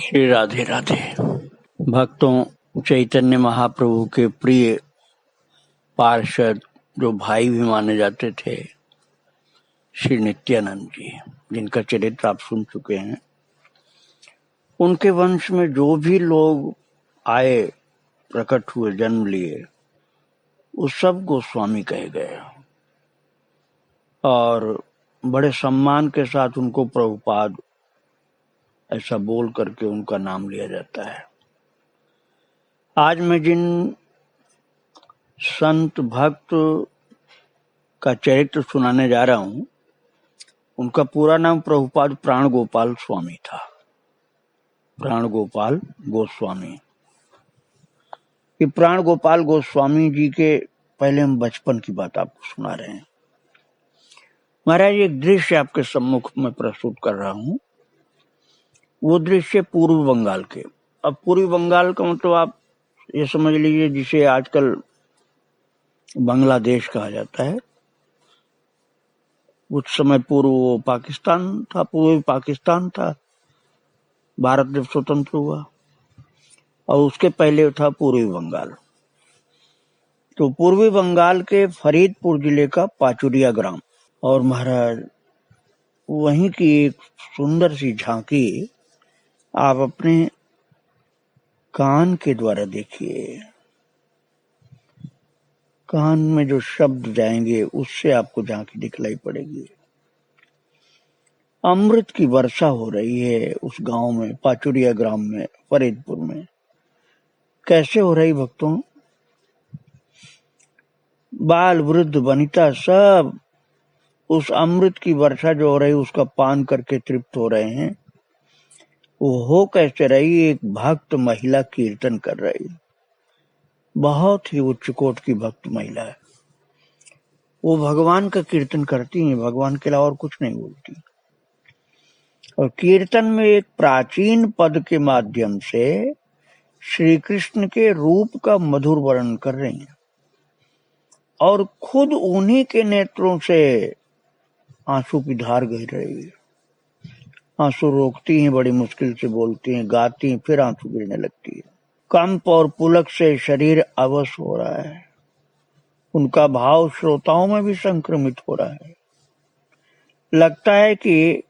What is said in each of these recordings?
श्री राधे राधे। भक्तों, चैतन्य महाप्रभु के प्रिय पार्षद जो भाई भी माने जाते थे, श्री नित्यानंद जी, जिनका चरित्र आप सुन चुके हैं, उनके वंश में जो भी लोग आए, प्रकट हुए, जन्म लिए, उस सब गोस्वामी कहे गए और बड़े सम्मान के साथ उनको प्रभुपाद ऐसा बोल करके उनका नाम लिया जाता है। आज मैं जिन संत भक्त का चरित्र सुनाने जा रहा हूं, उनका पूरा नाम प्रभुपाद प्राण गोपाल स्वामी था। प्राण गोपाल गोस्वामी। कि प्राण गोपाल गोस्वामी जी के पहले हम बचपन की बात आपको सुना रहे हैं। महाराज, एक दृश्य आपके सम्मुख में प्रस्तुत कर रहा हूं। वो दृश्य पूर्वी बंगाल के। अब पूर्वी बंगाल का मतलब आप ये समझ लीजिए जिसे आजकल बांग्लादेश कहा जाता है। कुछ समय पूर्व वो पाकिस्तान था, पूर्वी पाकिस्तान था, भारत जब स्वतंत्र हुआ, और उसके पहले था पूर्वी बंगाल। तो पूर्वी बंगाल के फरीदपुर जिले का पाचुरिया ग्राम, और महाराज वहीं की एक सुंदर सी झांकी आप अपने कान के द्वारा देखिए। कान में जो शब्द जाएंगे उससे आपको झांकी दिखलाई पड़ेगी। अमृत की वर्षा हो रही है उस गांव में, पाचुरिया ग्राम में, फरीदपुर में। कैसे हो रही भक्तों? बाल वृद्ध वनिता सब उस अमृत की वर्षा जो हो रही उसका पान करके तृप्त हो रहे हैं। वो हो कैसे रही? एक भक्त महिला कीर्तन कर रही, बहुत ही उच्च कोट की भक्त महिला है। वो भगवान का कीर्तन करती हैं, भगवान के अलावा और कुछ नहीं बोलती। और कीर्तन में एक प्राचीन पद के माध्यम से श्री कृष्ण के रूप का मधुर वर्णन कर रही हैं, और खुद उन्हीं के नेत्रों से आंसू की धार गिर रही है। आंसू रोकती हैं, बड़ी मुश्किल से बोलती हैं, गाती हैं, फिर आंसू गिरने लगती है। कंप और पुलक से शरीर अवश हो रहा है। उनका भाव श्रोताओं में भी संक्रमित हो रहा है। लगता है कि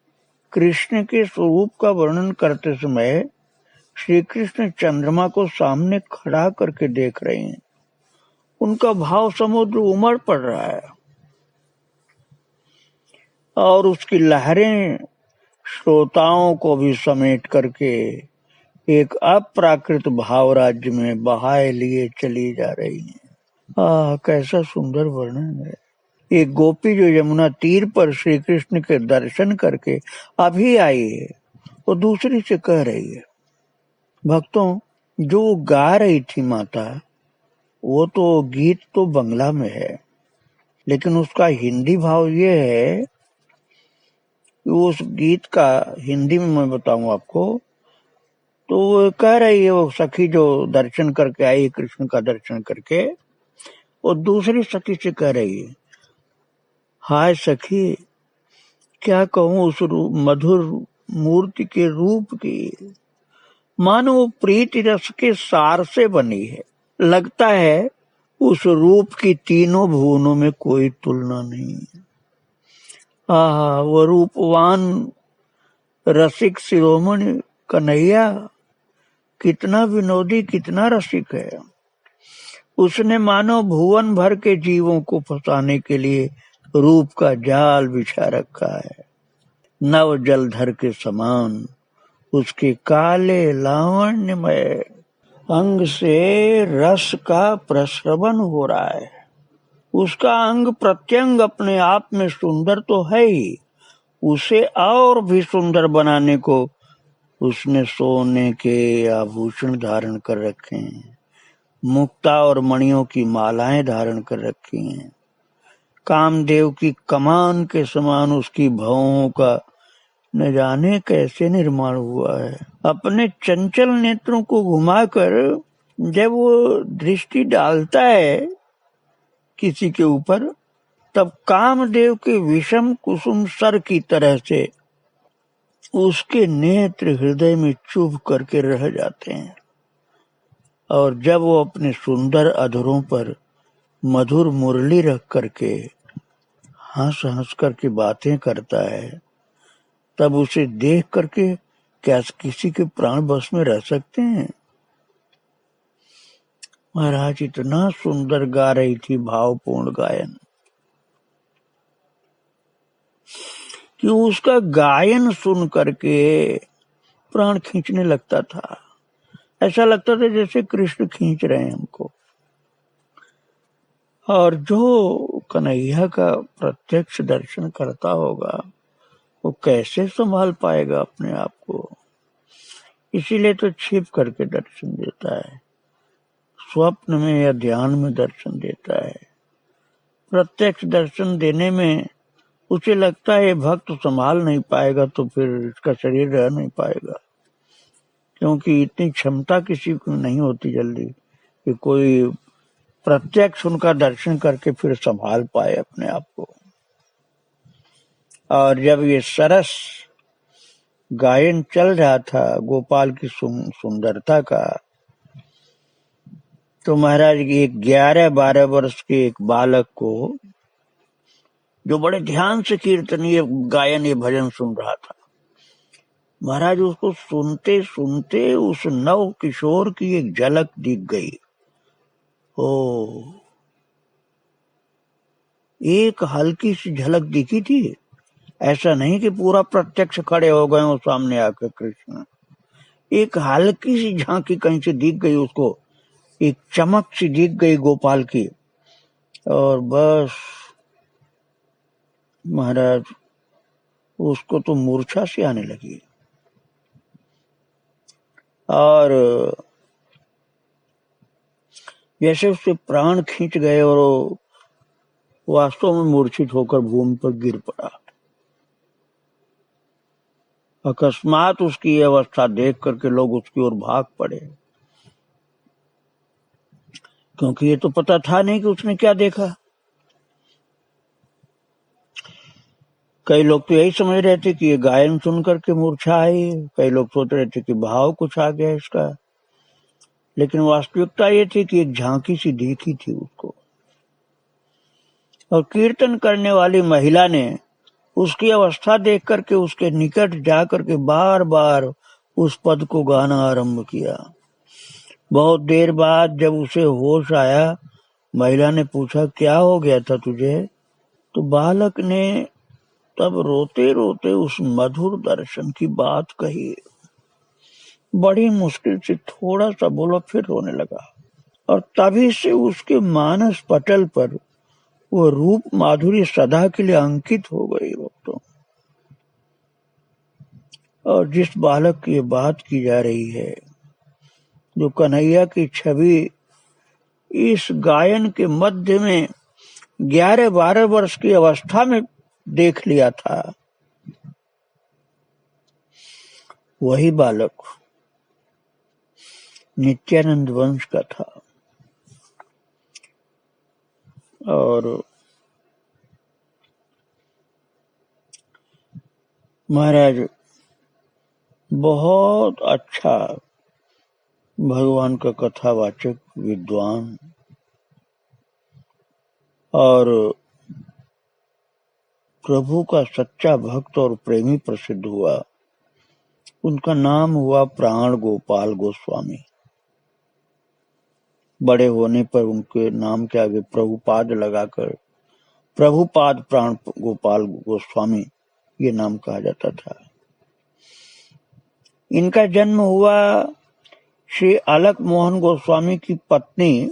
कृष्ण के स्वरूप का वर्णन करते समय श्री कृष्ण चंद्रमा को सामने खड़ा करके देख रहे हैं। उनका भाव समुद्र उमड़ पड़ रहा है, और उसकी लहरें श्रोताओं को भी समेट करके एक अप्राकृत भाव राज्य में बहाए लिए चली जा रही है। कैसा सुंदर वर्णन है। एक गोपी जो यमुना तीर पर श्री कृष्ण के दर्शन करके अभी आई है, वो दूसरी से कह रही है। भक्तों, जो गा रही थी माता, वो तो गीत तो बंगला में है, लेकिन उसका हिंदी भाव ये है, उस गीत का हिंदी में मैं बताऊं आपको, तो वो कह रही है, वो सखी जो दर्शन करके आई कृष्ण का दर्शन करके, वो दूसरी सखी से कह रही है, हाय सखी, क्या कहूं उस मधुर मूर्ति के रूप की, मानो वो प्रीति रस के सार से बनी है। लगता है उस रूप की तीनों भुवनों में कोई तुलना नहीं। वो रूपवान रसिक शिरोमणि कन्हैया कितना विनोदी, कितना रसिक है। उसने मानो भुवन भर के जीवों को फंसाने के लिए रूप का जाल बिछा रखा है। नव जलधर के समान उसके काले लावण्यमय अंग से रस का प्रस्रवण हो रहा है। उसका अंग प्रत्यंग अपने आप में सुंदर तो है ही, उसे और भी सुंदर बनाने को उसने सोने के आभूषण धारण कर रखे हैं, मुक्ता और मणियों की मालाएं धारण कर रखी हैं। कामदेव की कमान के समान उसकी भौहों का न जाने कैसे निर्माण हुआ है। अपने चंचल नेत्रों को घुमाकर जब वो दृष्टि डालता है किसी के ऊपर, तब कामदेव के विषम कुसुम सर की तरह से उसके नेत्र हृदय में चुभ करके रह जाते हैं, और जब वो अपने सुंदर अधरों पर मधुर मुरली रख करके हंस हंस करके बातें करता है, तब उसे देख करके क्या किसी के प्राण बस में रह सकते हैं? महाराज इतना सुंदर गा रही थी भावपूर्ण गायन कि उसका गायन सुन करके प्राण खींचने लगता था। ऐसा लगता था जैसे कृष्ण खींच रहे हैं हमको। और जो कन्हैया का प्रत्यक्ष दर्शन करता होगा वो कैसे संभाल पाएगा अपने आप को? इसीलिए तो छिप करके दर्शन देता है, स्वप्न में या ध्यान में दर्शन देता है। प्रत्यक्ष दर्शन देने में उसे लगता है भक्त संभाल नहीं पाएगा तो फिर इसका शरीर रह नहीं पाएगा, क्योंकि इतनी क्षमता किसी को नहीं होती जल्दी कि कोई प्रत्यक्ष उनका दर्शन करके फिर संभाल पाए अपने आप को। और जब ये सरस गायन चल रहा था गोपाल की सुंदरता का, तो महाराज एक 11-12 वर्ष के एक बालक को, जो बड़े ध्यान से कीर्तन ये गायन ये भजन सुन रहा था, महाराज उसको सुनते सुनते उस नव किशोर की एक झलक दिख गई। ओ, एक हल्की सी झलक दिखी थी, ऐसा नहीं कि पूरा प्रत्यक्ष खड़े हो गए वो सामने आकर कृष्ण। एक हल्की सी झांकी कहीं से दिख गई उसको, एक चमक सी दिख गई गोपाल की, और बस महाराज उसको तो मूर्छा सी आने लगी। और जैसे उससे प्राण खींच गए और वो वास्तव में मूर्छित होकर भूमि पर गिर पड़ा। अकस्मात उसकी अवस्था देख करके लोग उसकी ओर भाग पड़े, क्योंकि ये तो पता था नहीं कि उसने क्या देखा। कई लोग तो यही समझ रहे थे कि ये गायन सुन करके मूर्छा आई, कई लोग सोच रहे थे कि भाव कुछ आ गया इसका, लेकिन वास्तविकता ये थी कि एक झांकी सी दिखी थी उसको। और कीर्तन करने वाली महिला ने उसकी अवस्था देख करके उसके निकट जा करके बार बार उस पद को गाना आरंभ किया। बहुत देर बाद जब उसे होश आया, महिला ने पूछा क्या हो गया था तुझे? तो बालक ने तब रोते रोते उस मधुर दर्शन की बात कही। बड़ी मुश्किल से थोड़ा सा बोला, फिर रोने लगा। और तभी से उसके मानस पटल पर वो रूप माधुरी सदा के लिए अंकित हो गई भक्तों। और जिस बालक की बात की जा रही है, जो कन्हैया की छवि इस गायन के मध्य में 11-12 वर्ष की अवस्था में देख लिया था, वही बालक नित्यानंद वंश का था। और महाराज बहुत अच्छा भगवान का कथावाचक विद्वान और प्रभु का सच्चा भक्त और प्रेमी प्रसिद्ध हुआ। उनका नाम हुआ प्राण गोपाल गोस्वामी। बड़े होने पर उनके नाम के आगे प्रभुपाद लगाकर प्रभुपाद प्राण गोपाल गोस्वामी ये नाम कहा जाता था। इनका जन्म हुआ श्री अलक मोहन गोस्वामी की पत्नी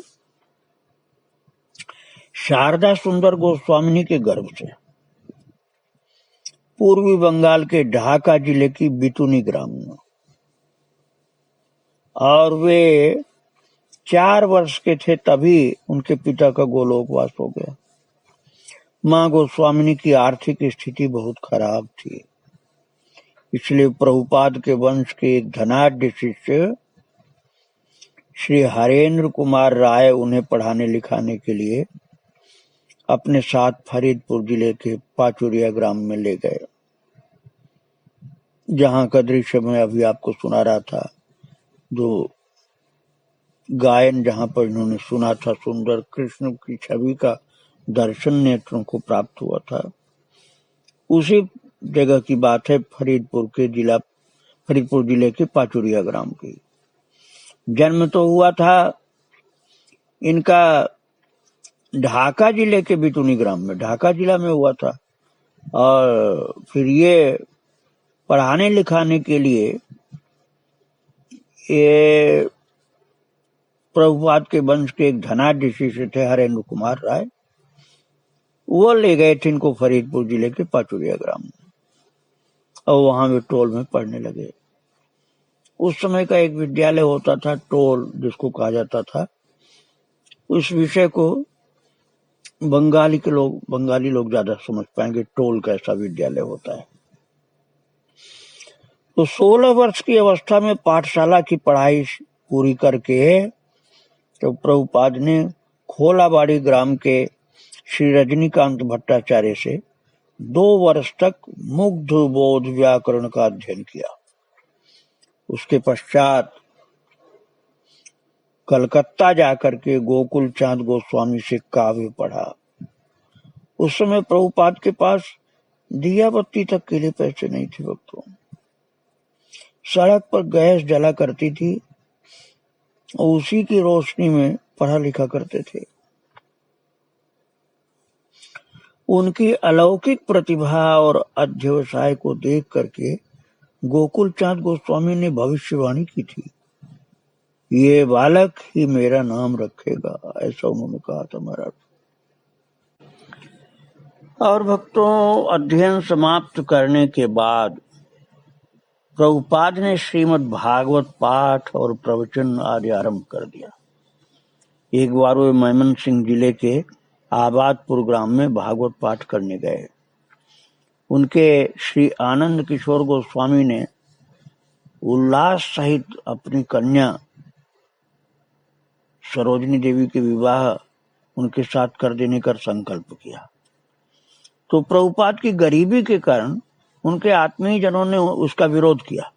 शारदा सुंदर गोस्वामी के गर्भ से, पूर्वी बंगाल के ढाका जिले की बितुनी ग्राम में। और वे 4 वर्ष के थे तभी उनके पिता का गोलोकवास हो गया। मां गोस्वामिनी की आर्थिक स्थिति बहुत खराब थी, इसलिए प्रभुपाद के वंश के एक धनाढ्य शिष्य श्री हरेंद्र कुमार राय उन्हें पढ़ाने लिखाने के लिए अपने साथ फरीदपुर जिले के पाचुरिया ग्राम में ले गए। जहाँ का दृश्य मैं अभी आपको सुना रहा था, जो गायन जहाँ पर इन्होंने सुना था, सुंदर कृष्ण की छवि का दर्शन नेत्रों को प्राप्त हुआ था, उसी जगह की बात है। फरीदपुर जिले के पाचुरिया ग्राम की। जन्म तो हुआ था इनका ढाका जिले के बितुनी ग्राम में, ढाका जिला में हुआ था। और फिर ये पढ़ाने लिखाने के लिए ये प्रभुपाद के वंश के एक धनाढ्य शिष्य थे, हरेंद्र कुमार राय, वो ले गए थे इनको फरीदपुर जिले के पाचुरिया ग्राम में, और वहां वे टोल में पढ़ने लगे। उस समय का एक विद्यालय होता था टोल, जिसको कहा जाता था। उस विषय को बंगाली लोग ज्यादा समझ पाएंगे, टोल कैसा विद्यालय होता है। तो 16 वर्ष की अवस्था में पाठशाला की पढ़ाई पूरी करके तो प्रभुपाद ने खोलाबाड़ी ग्राम के श्री रजनीकांत भट्टाचार्य से 2 वर्ष तक मुग्ध बोध व्याकरण का अध्ययन किया। उसके पश्चात कलकत्ता जाकर के गोकुल चांद गोस्वामी से काव्य पढ़ा। उस समय प्रभुपाद के पास दिया बत्ती तक के लिए पैसे नहीं थे भक्तों। सड़क पर गैस जला करती थी और उसी की रोशनी में पढ़ा लिखा करते थे। उनकी अलौकिक प्रतिभा और अध्यवसाय को देख करके गोकुल चांद गोस्वामी ने भविष्यवाणी की थी, ये बालक ही मेरा नाम रखेगा, ऐसा उन्होंने कहा था महाराज। और भक्तों, अध्ययन समाप्त करने के बाद प्रभुपाद ने श्रीमद् भागवत पाठ और प्रवचन आदि आरंभ कर दिया। एक बार वे मयमनसिंह जिले के आबादपुर ग्राम में भागवत पाठ करने गए। उनके श्री आनंद किशोर गोस्वामी ने उल्लास सहित अपनी कन्या सरोजनी देवी के विवाह उनके साथ कर देने का संकल्प किया। तो प्रभुपाद की गरीबी के कारण उनके आत्मीय जनों ने उसका विरोध किया,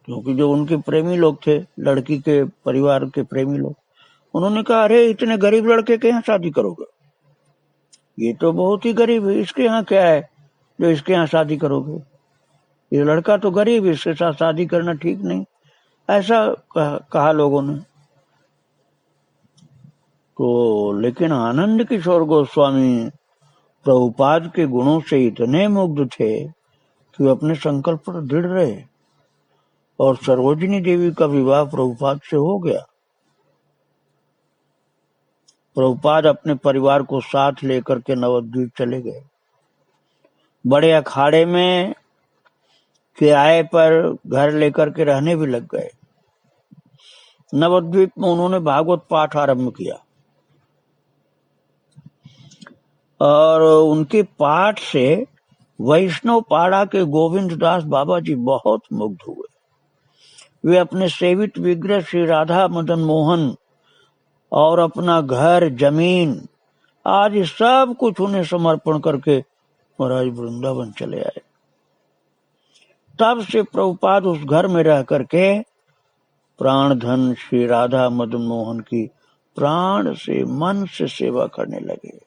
क्योंकि जो उनके प्रेमी लोग थे, लड़की के परिवार के प्रेमी लोग, उन्होंने कहा, अरे इतने गरीब लड़के के यहाँ शादी करोगे, ये तो बहुत ही गरीब है, इसके यहाँ क्या है जो इसके यहाँ शादी करोगे, ये लड़का तो गरीब, इसके साथ शादी करना ठीक नहीं, ऐसा कहा लोगों ने। तो लेकिन आनंद किशोर गोस्वामी प्रभुपाद के गुणों से इतने मुग्ध थे कि वे अपने संकल्प पर दृढ़ रहे और सरोजिनी देवी का विवाह प्रभुपाद से हो गया। प्रभुपाद अपने परिवार को साथ लेकर के नवद्वीप चले गए। बड़े अखाड़े में किराए पर घर लेकर के रहने भी लग गए। नवद्वीप में उन्होंने भागवत पाठ आरंभ किया और उनके पाठ से वैष्णव पाड़ा के गोविंद दास बाबा जी बहुत मुग्ध हुए। वे अपने सेवित विग्रह श्री राधा मदन मोहन और अपना घर, जमीन आदि सब कुछ उन्हें समर्पण करके महाराज वृंदावन चले आए। तब से प्रभुपाद उस घर में रह करके प्राण धन श्री राधा मदन मोहन की प्राण से, मन से सेवा करने लगे,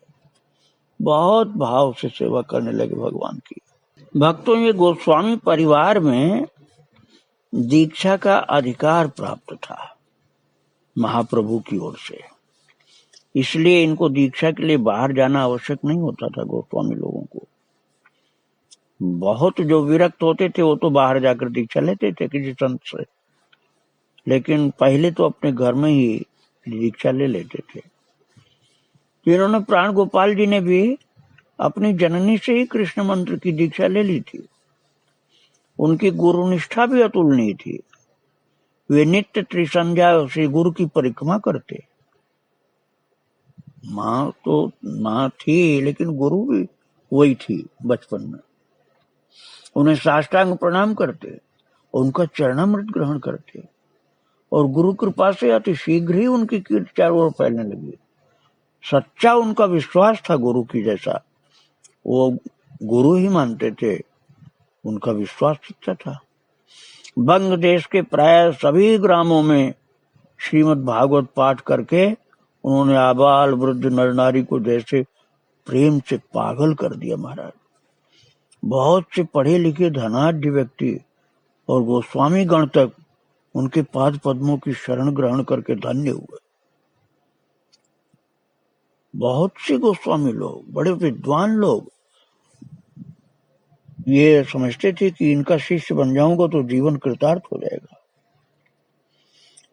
बहुत भाव से सेवा करने लगे भगवान की। भक्तों, ये गोस्वामी परिवार में दीक्षा का अधिकार प्राप्त था महाप्रभु की ओर से, इसलिए इनको दीक्षा के लिए बाहर जाना आवश्यक नहीं होता था। गोस्वामी लोगों को बहुत जो विरक्त होते थे वो तो बाहर जाकर दीक्षा लेते थे किसी संत से, लेकिन पहले तो अपने घर में ही दीक्षा ले लेते थे। इन्होंने प्राण गोपाल जी ने भी अपनी जननी से ही कृष्ण मंत्र की दीक्षा ले ली थी। उनकी गुरु निष्ठा भी अतुलनीय थी। वे नित्य त्रिसंध्या श्री गुरु की परिक्रमा करते। माँ थी लेकिन गुरु भी वही थी बचपन में। उन्हें साष्टांग प्रणाम करते, उनका चरणामृत ग्रहण करते और गुरु कृपा से अति शीघ्र ही उनकी कीर्ति चारों ओर फैलने लगी। सच्चा उनका विश्वास था गुरु की जैसा, वो गुरु ही मानते थे उनका विश्वास सच्चा था। बंग देश के प्राय सभी ग्रामों में श्रीमद् भागवत पाठ करके उन्होंने आबाल वृद्ध नर नारी को जैसे प्रेम से पागल कर दिया महाराज। बहुत से पढ़े लिखे धनाढ्य व्यक्ति और गोस्वामी गण तक उनके पाद पद्मों की शरण ग्रहण करके धन्य हुए। बहुत से गोस्वामी लोग, बड़े विद्वान लोग ये समझते थे कि इनका शिष्य बन जाऊंगा तो जीवन कृतार्थ हो जाएगा।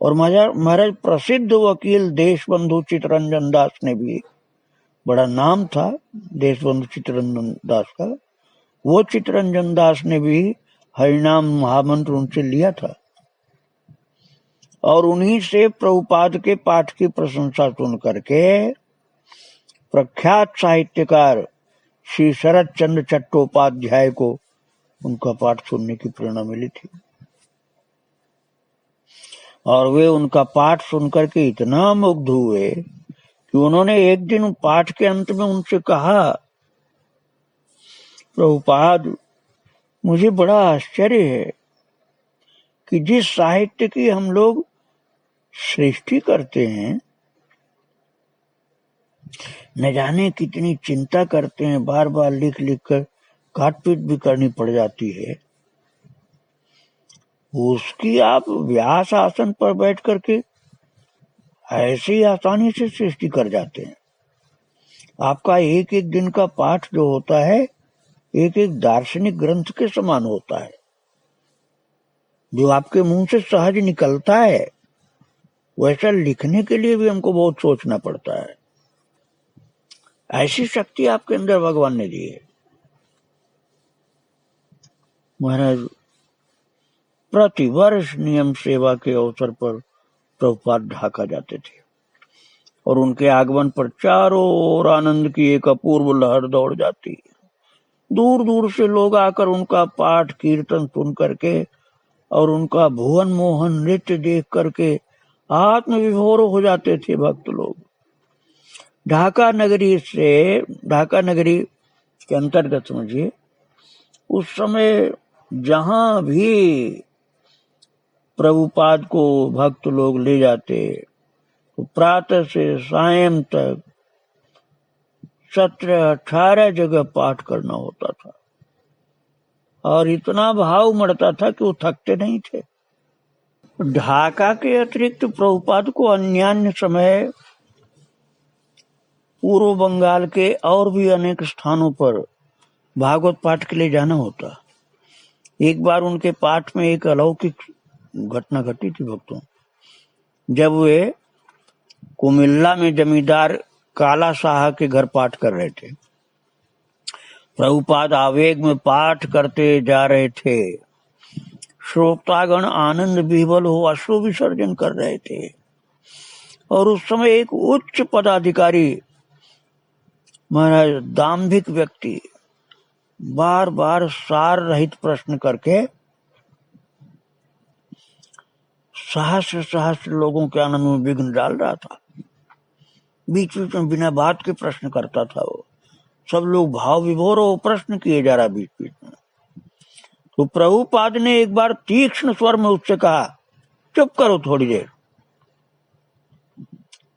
और महाराज प्रसिद्ध वकील देशबंधु चित्तरंजन दास ने भी, बड़ा नाम था देशबंधु चित्तरंजन दास का, वो चित्तरंजन दास ने भी हरिनाम महामंत्र उनसे लिया था और उन्हीं से प्रभुपाद के पाठ की प्रशंसा सुन करके प्रख्यात साहित्यकार श्री शरद चंद्र चट्टोपाध्याय को उनका पाठ सुनने की प्रेरणा मिली थी। और वे उनका पाठ सुनकर के इतना मुग्ध हुए कि उन्होंने एक दिन पाठ के अंत में उनसे कहा, प्रभुपाद मुझे बड़ा आश्चर्य है कि जिस साहित्य की हम लोग सृष्टि करते हैं, न जाने कितनी चिंता करते हैं, बार बार लिख लिख कर काट पीट भी करनी पड़ जाती है, उसकी आप व्यास आसन पर बैठ करके ऐसे ही आसानी से सृष्टि कर जाते हैं। आपका एक एक दिन का पाठ जो होता है एक एक दार्शनिक ग्रंथ के समान होता है, जो आपके मुंह से सहज निकलता है वैसा लिखने के लिए भी हमको बहुत सोचना पड़ता है। ऐसी शक्ति आपके अंदर भगवान ने दी है। महाराज प्रति वर्ष नियम सेवा के अवसर पर प्रभुपाद ढाका जाते थे और उनके आगमन पर चारों ओर आनंद की एक अपूर्व लहर दौड़ जाती। दूर दूर से लोग आकर उनका पाठ कीर्तन सुन करके और उनका भुवन मोहन नृत्य देख करके आत्म विभोर हो जाते थे भक्त लोग। ढाका नगरी के अंतर्गत समझिए, उस समय जहां भी प्रभुपाद को भक्त लोग ले जाते तो प्रातः से सायं तक 17-18 जगह पाठ करना होता था और इतना भाव मरता था कि वो थकते नहीं थे। ढाका के अतिरिक्त प्रभुपाद को अन्यान्य समय पूर्व बंगाल के और भी अनेक स्थानों पर भागवत पाठ के लिए जाना होता। एक बार उनके पाठ में एक अलौकिक घटना घटी थी भक्तों। जब वे कुमिल्ला में जमींदार काला साहा के घर पाठ कर रहे थे, प्रभुपाद आवेग में पाठ करते जा रहे थे, श्रोतागण आनंद विह्वल हो अश्रु विसर्जन कर रहे थे और उस समय एक उच्च पदाधिकारी महाराज दाम्भिक व्यक्ति बार बार सार रहित प्रश्न करके सहस्र लोगों के आनंद में विघ्न डाल रहा था। बीच बीच में बिना बात के प्रश्न करता था वो। सब लोग भाव विभोर हो प्रश्न किए जा रहा बीच बीच में। तो प्रभुपाद ने एक बार तीक्ष्ण स्वर में उससे कहा, चुप करो थोड़ी देर।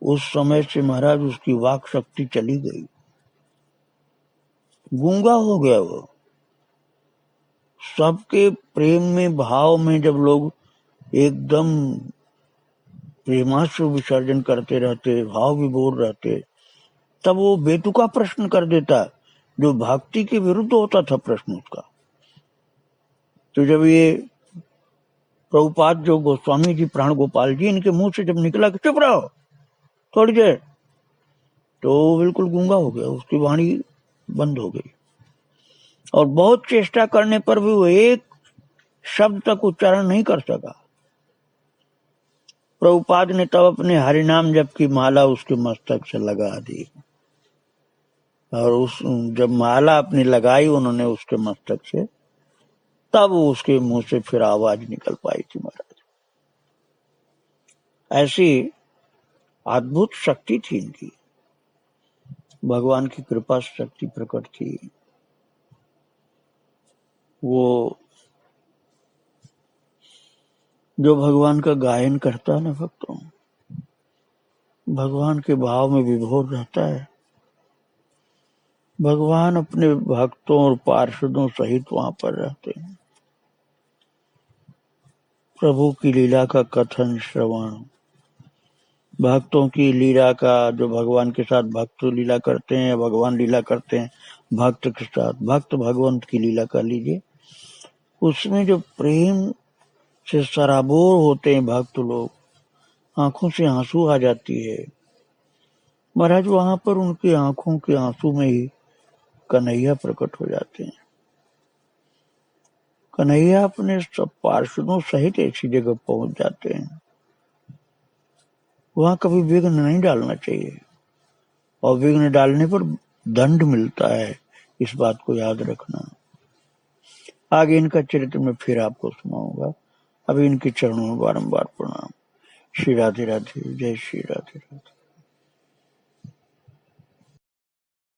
उस समय से महाराज उसकी वाक शक्ति चली गई, गूंगा हो गया वो। सबके प्रेम में भाव में जब लोग एकदम प्रेमाश्रु विसर्जन करते रहते, भाव विभोर रहते, तब वो बेतुका प्रश्न कर देता जो भक्ति के विरुद्ध होता था प्रश्न उसका। तो जब ये प्रभुपाद जो गोस्वामी जी प्राण गोपाल जी, इनके मुंह से जब निकला कि चुप रहो थोड़ी देर, तो वो बिल्कुल गूंगा हो गया, उसकी वाणी बंद हो गई और बहुत चेष्टा करने पर भी वो एक शब्द तक उच्चारण नहीं कर सका। प्रभुपाद ने तब अपने हरिनाम जप की माला उसके मस्तक से लगा दी और उस जब माला अपनी लगाई उन्होंने उसके मस्तक से, तब उसके मुंह से फिर आवाज निकल पाई थी महाराज। ऐसी अद्भुत शक्ति थी इनकी, भगवान की कृपा शक्ति प्रकट थी। वो जो भगवान का गायन करता है ना भक्तों, भगवान के भाव में विभोर रहता है। भगवान अपने भक्तों और पार्षदों सहित वहां पर रहते हैं। प्रभु की लीला का कथन श्रवण, भक्तों की लीला का, जो भगवान के साथ भक्त लीला करते हैं, भगवान लीला करते हैं भक्त के साथ, भक्त भगवंत की लीला कर लीजिए, उसमें जो प्रेम से सराबोर होते हैं भक्त लोग, आंखों से आंसू आ जाती है। महाराज वहां पर उनकी आंखों के आंसू में ही कन्हैया प्रकट हो जाते हैं। कन्हैया अपने सब पार्षदों सहित ऐसी जगह पहुंच जाते हैं, वहां कभी विघ्न नहीं डालना चाहिए, और विघ्न डालने पर दंड मिलता है, इस बात को याद रखना। आगे इनका चरित्र में फिर आपको सुनाऊंगा। अभी इनके चरणों में बारंबार प्रणाम। श्री राधे राधे, जय श्री राधे राधे।